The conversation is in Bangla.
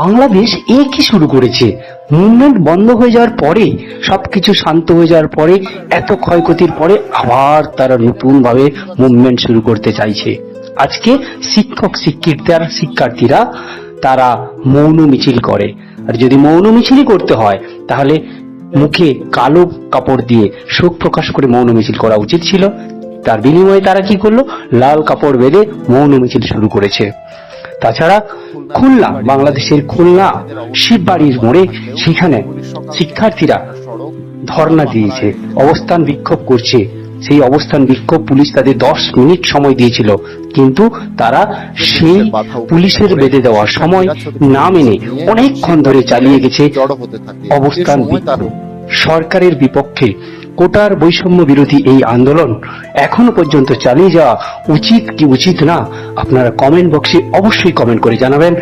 বাংলাদেশ কি শুরু করেছে? মুভমেন্ট বন্ধ হয়ে যাওয়ার পরে, সবকিছু শান্ত হয়ে যাওয়ার পরে, এত ক্ষয়ক্ষতির পরে আবার তারা নতুন ভাবে মুভমেন্ট শুরু করতে চাইছে। আজকে শিক্ষার্থীরা তারা মৌন মিছিল করে। আর যদি মৌন মিছিলই করতে হয় তাহলে মুখে কালো কাপড় দিয়ে শোক প্রকাশ করে মৌন মিছিল করা উচিত ছিল। তার বিনিময়ে তারা কি করলো? লাল কাপড় বেঁধে মৌন মিছিল শুরু করেছে। তাছাড়া খুলনা, বাংলাদেশের খুলনা শিববাড়ির মোড়ে সেখানে শিক্ষার্থীরা ধর্ণা দিয়েছে, অবস্থান বিক্ষোভ করছে। সেই অবস্থান বিক্ষোভ পুলিশ তাদের 10 মিনিট সময় দিয়েছিল, কিন্তু তারা সেই পুলিশের বেঁধে দেওয়ার সময় না মেনে অনেকক্ষণ ধরে চালিয়ে গেছে অবস্থান বিক্ষোভ। সরকারের বিপক্ষে কোটার বৈষম্য বিরোধী এই আন্দোলন এখনো পর্যন্ত চালিয়ে যাওয়া উচিত কি উচিত না, আপনারা কমেন্ট বক্সে অবশ্যই কমেন্ট করে জানাবেন।